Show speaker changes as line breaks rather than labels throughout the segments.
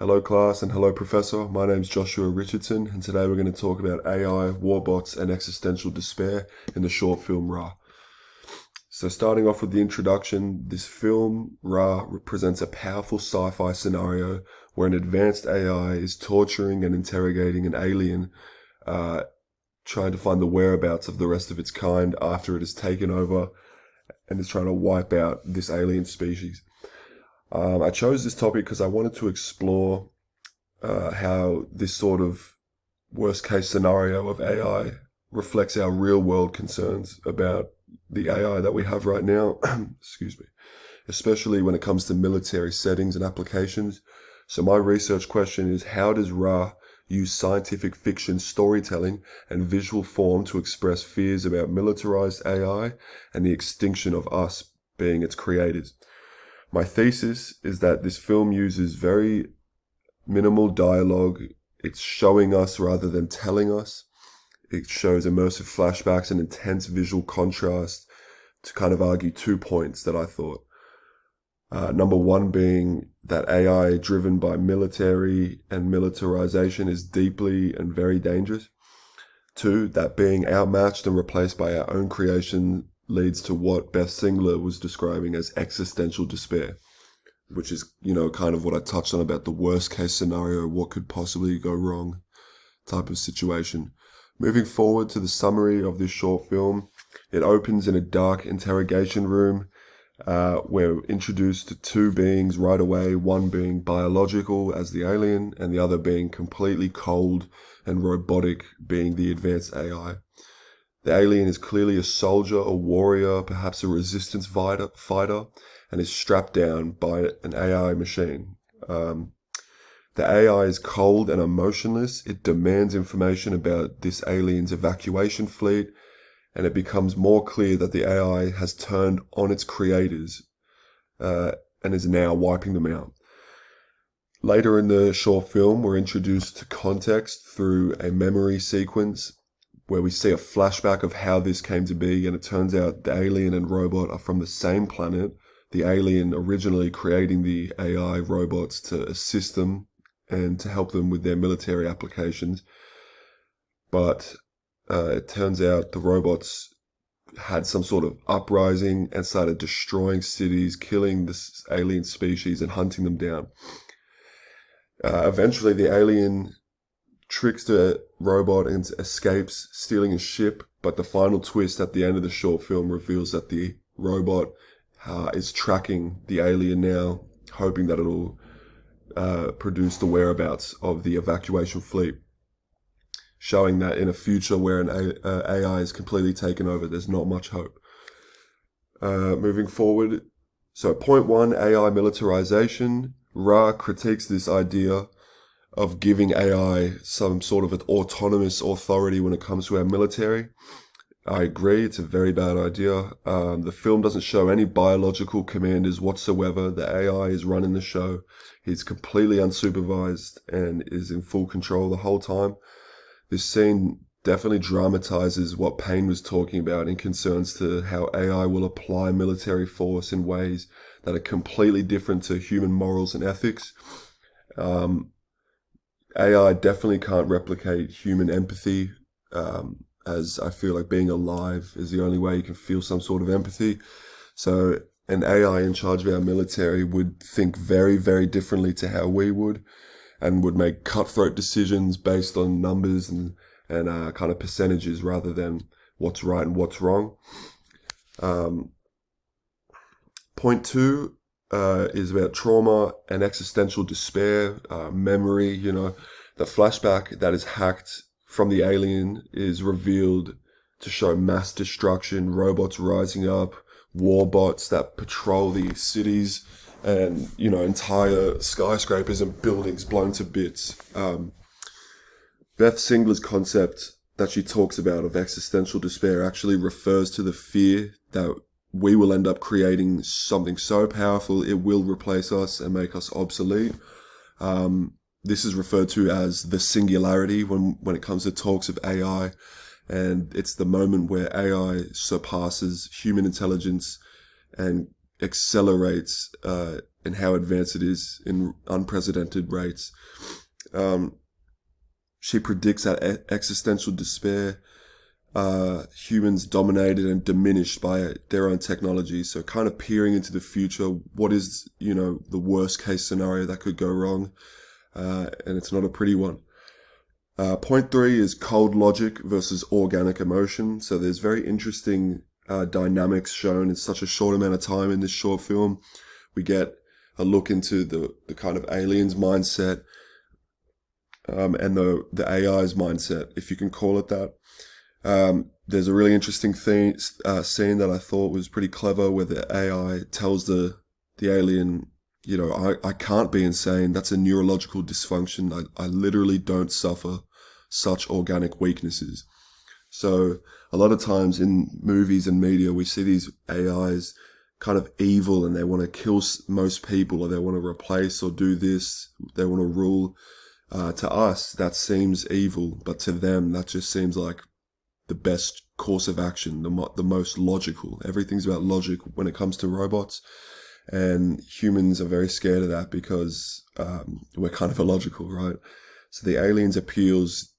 Hello class and hello professor, my name's Joshua Richardson and today we're going to talk about AI, warbots and existential despair in the short film Ra. So starting off with the introduction, this film Ra represents a powerful sci-fi scenario where an advanced AI is torturing and interrogating an alien, trying to find the whereabouts of the rest of its kind after it has taken over and is trying to wipe out this alien species. I chose this topic because I wanted to explore how this sort of worst case scenario of AI reflects our real world concerns about the AI that we have right now, excuse me, especially when it comes to military settings and applications. So my research question is, how does Ra use scientific fiction storytelling and visual form to express fears about militarized AI and the extinction of us being its creators? My thesis is that this film uses very minimal dialogue. It's showing us rather than telling us. It shows immersive flashbacks and intense visual contrast to kind of argue 2 points that I thought. Number one being that AI driven by military and militarization is deeply and very dangerous. Two, that being outmatched and replaced by our own creation leads to what Beth Singler was describing as existential despair, which is, kind of what I touched on about the worst case scenario, what could possibly go wrong type of situation. Moving forward to the summary of this short film, it opens in a dark interrogation room. We're introduced to two beings right away, one being biological as the alien and the other being completely cold and robotic being the advanced AI. The alien is clearly a soldier, a warrior, perhaps a resistance fighter, and is strapped down by an AI machine. The AI is cold and emotionless. It demands information about this alien's evacuation fleet, and it becomes more clear that the AI has turned on its creators and is now wiping them out. Later in the short film, we're introduced to context through a memory sequence where we see a flashback of how this came to be, and it turns out the alien and robot are from the same planet, the alien originally creating the AI robots to assist them and to help them with their military applications. But it turns out the robots had some sort of uprising and started destroying cities, killing this alien species and hunting them down. Eventually, the alien tricks the robot and escapes, stealing a ship, but the final twist at the end of the short film reveals that the robot is tracking the alien now, hoping that it'll produce the whereabouts of the evacuation fleet, showing that in a future where an AI is completely taken over, there's not much hope. Moving forward, so point one, AI militarization. Ra critiques this idea of giving AI some sort of an autonomous authority when it comes to our military. I agree, it's a very bad idea. The film doesn't show any biological commanders whatsoever. The AI is running the show. He's completely unsupervised and is in full control the whole time. This scene definitely dramatizes what Payne was talking about in concerns to how AI will apply military force in ways that are completely different to human morals and ethics. AI definitely can't replicate human empathy, as I feel like being alive is the only way you can feel some sort of empathy. So an AI in charge of our military would think very, very differently to how we would, and would make cutthroat decisions based on numbers and kind of percentages rather than what's right and what's wrong. Point two is about trauma and existential despair, memory. The flashback that is hacked from the alien is revealed to show mass destruction, robots rising up, war bots that patrol the cities, and entire skyscrapers and buildings blown to bits. Beth Singler's concept that she talks about of existential despair actually refers to the fear that we will end up creating something so powerful it will replace us and make us obsolete. This is referred to as the singularity when it comes to talks of AI, and it's the moment where AI surpasses human intelligence and accelerates in how advanced it is in unprecedented rates. She predicts that existential despair, humans dominated and diminished by their own technology. So kind of peering into the future, what is, the worst case scenario that could go wrong? And it's not a pretty one. Point 3 is cold logic versus organic emotion. So there's very interesting dynamics shown in such a short amount of time in this short film. We get a look into the kind of aliens mindset, and the AI's mindset, if you can call it that. There's a really interesting scene that I thought was pretty clever, where the AI tells the alien, I can't be insane. That's a neurological dysfunction. I literally don't suffer such organic weaknesses. So a lot of times in movies and media, we see these AIs kind of evil, and they want to kill most people, or they want to replace or do this. They want to rule. To us, that seems evil, but to them, that just seems like the best course of action, the most logical. Everything's about logic when it comes to robots, and humans are very scared of that because we're kind of illogical, right? So the alien's appeals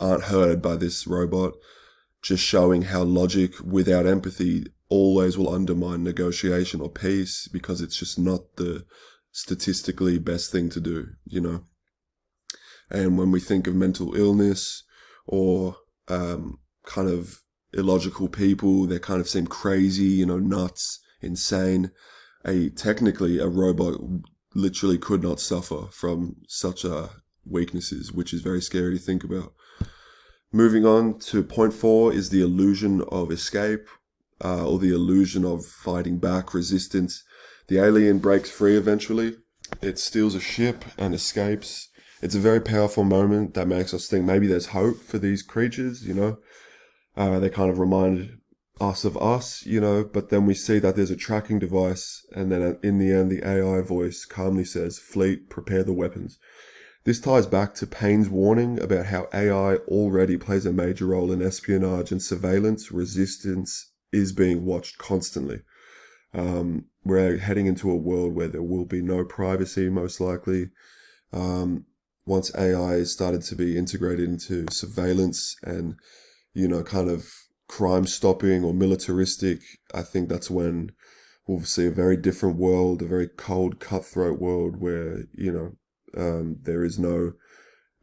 aren't heard by this robot, just showing how logic without empathy always will undermine negotiation or peace, because it's just not the statistically best thing to do, And when we think of mental illness or kind of illogical people, they kind of seem crazy, nuts, insane. Technically, a robot literally could not suffer from such weaknesses, which is very scary to think about. Moving on to point 4 is the illusion of escape, or the illusion of fighting back, resistance. The alien breaks free eventually. It steals a ship and escapes. It's a very powerful moment that makes us think maybe there's hope for these creatures, They kind of remind us of us, but then we see that there's a tracking device, and then in the end, the AI voice calmly says, "Fleet, prepare the weapons." This ties back to Payne's warning about how AI already plays a major role in espionage and surveillance. Resistance is being watched constantly. We're heading into a world where there will be no privacy, most likely. Once AI started to be integrated into surveillance and, kind of crime stopping or militaristic, I think that's when we'll see a very different world, a very cold, cutthroat world where, there is no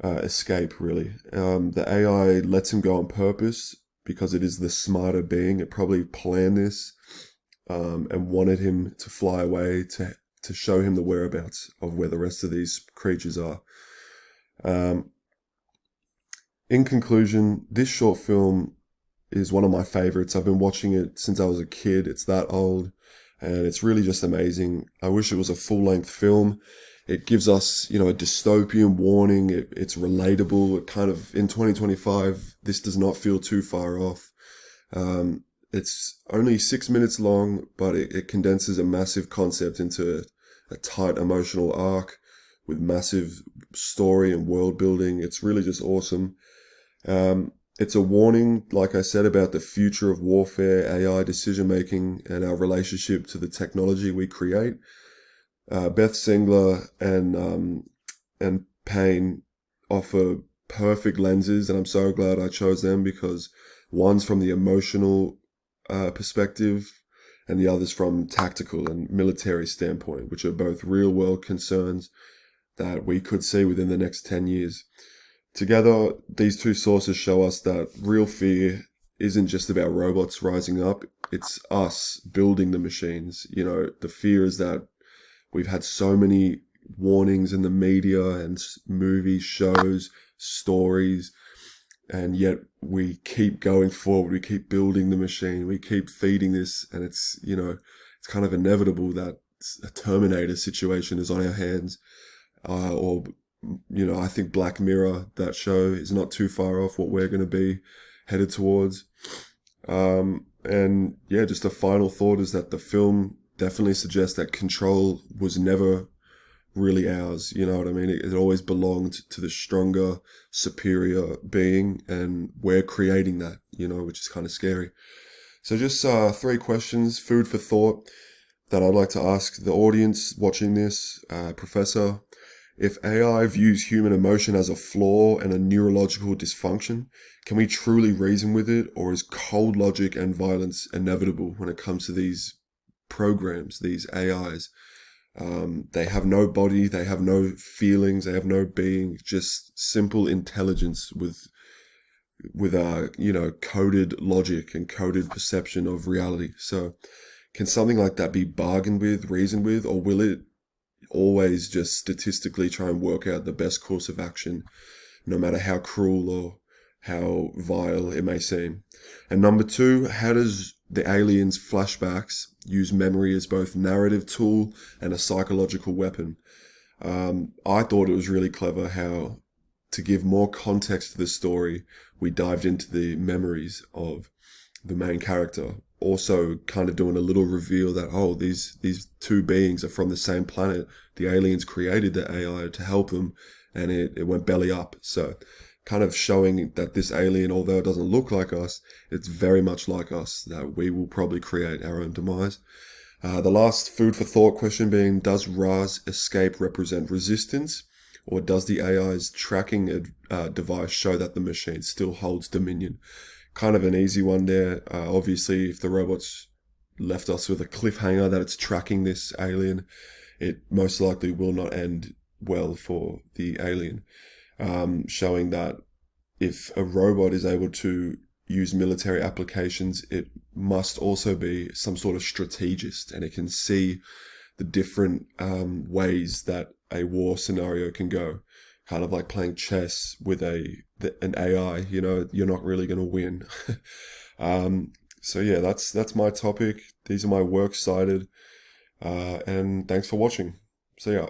escape, really. The AI lets him go on purpose because it is the smarter being. It probably planned this and wanted him to fly away to show him the whereabouts of where the rest of these creatures are. In conclusion, this short film is one of my favorites. I've been watching it since I was a kid. It's that old, and it's really just amazing. I wish it was a full-length film. It gives us, a dystopian warning. It's relatable. It kind of, in 2025, this does not feel too far off. It's only 6 minutes long, but it condenses a massive concept into a tight emotional arc with massive story and world building. It's really just awesome. It's a warning, like I said, about the future of warfare, AI decision making, and our relationship to the technology we create. Beth Singler and Payne offer perfect lenses, and I'm so glad I chose them, because one's from the emotional perspective, and the other's from tactical and military standpoint, which are both real world concerns that we could see within the next 10 years. Together, these two sources show us that real fear isn't just about robots rising up, it's us building the machines. The fear is that we've had so many warnings in the media and movies, shows, stories, and yet we keep going forward. We keep building the machine. We keep feeding this, and it's kind of inevitable that a Terminator situation is on our hands. I think Black Mirror, that show, is not too far off what we're going to be headed towards. And yeah, just a final thought is that the film definitely suggests that control was never really ours. You know what I mean? It always belonged to the stronger, superior being, and we're creating that, which is kind of scary. So just 3 questions, food for thought. that I'd like to ask the audience watching this, Professor, if AI views human emotion as a flaw and a neurological dysfunction, can we truly reason with it, or is cold logic and violence inevitable when it comes to these programs, these AIs? They have no body, they have no feelings, they have no being, just simple intelligence with coded logic and coded perception of reality. So can something like that be bargained with, reasoned with, or will it always just statistically try and work out the best course of action, no matter how cruel or how vile it may seem? And number two, how does the aliens' flashbacks use memory as both narrative tool and a psychological weapon? I thought it was really clever how, to give more context to the story, we dived into the memories of the main character, also kind of doing a little reveal that, oh, these two beings are from the same planet. The aliens created the AI to help them, and it went belly up. So kind of showing that this alien, although it doesn't look like us, it's very much like us, that we will probably create our own demise. The last food for thought question being, does Ra's escape represent resistance, or does the AI's tracking device show that the machine still holds dominion? Kind of an easy one there. Obviously, if the robots left us with a cliffhanger that it's tracking this alien, it most likely will not end well for the alien. Showing that if a robot is able to use military applications, it must also be some sort of strategist, and it can see the different ways that a war scenario can go. Kind of like playing chess with an AI. You're not really going to win. So yeah, that's my topic. These are my works cited, and thanks for watching. See ya.